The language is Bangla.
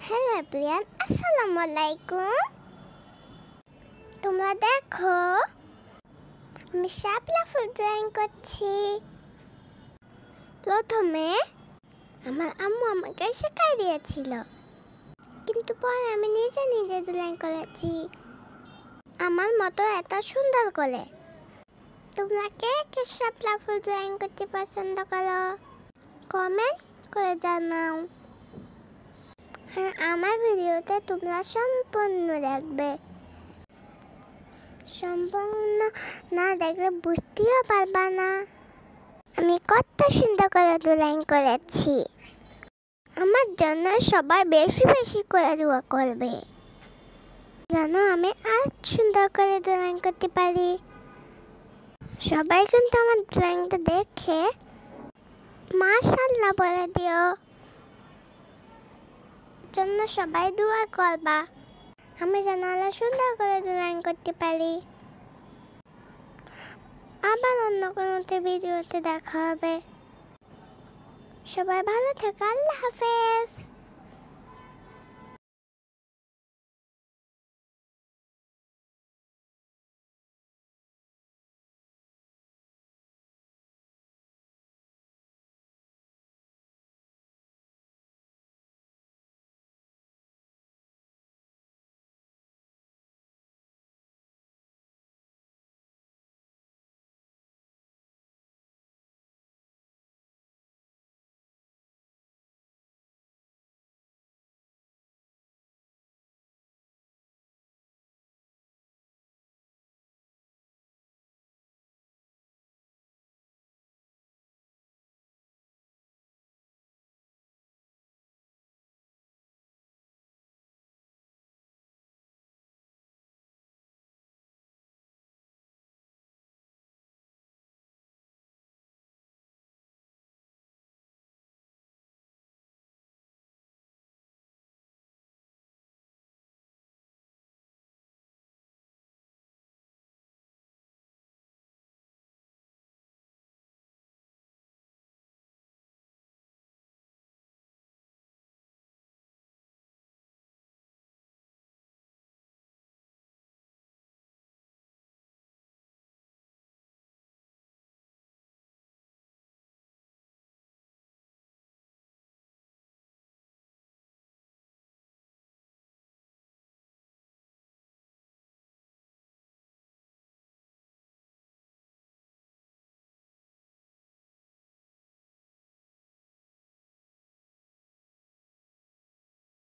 হ্যালো এভরিওয়ান, আসসালামু আলাইকুম। তোমরা দেখো, আমি শাপলা ফুল ড্রয়িং করছি। প্রথমে আমার আম্মু আমাকে শেখাই দিয়েছিল, কিন্তু পরে আমি নিজে নিজে ড্রয়িং করেছি আমার মতো এত সুন্দর করে। তোমরা কে কে শাপলা ফুল ড্রয়িং করতে পছন্দ করো? কমেন্ট করে জানাও। আমার ভিডিওতে তোমরা সম্পূর্ণ দেখবে। সম্পূর্ণ না দেখলে বুঝতেও পারবা না আমি কত সুন্দর করে ড্রয়িং করেছি। আমার জন্য সবাই বেশি বেশি করে দোয়া করবে, যেন আমি আর সুন্দর করে ড্রয়িং করতে পারি। সবাই কিন্তু আমার ড্রয়িংটা দেখে মাশাআল্লাহ বলে দিও। জন্য সবাই দোয়া করবা, আমি যেন আরো সুন্দর করে ড্রয়িং করতে পারি। আবার অন্য কোনো ভিডিওতে দেখা হবে। সবাই ভালো থেকো, আল্লাহ হাফেজ।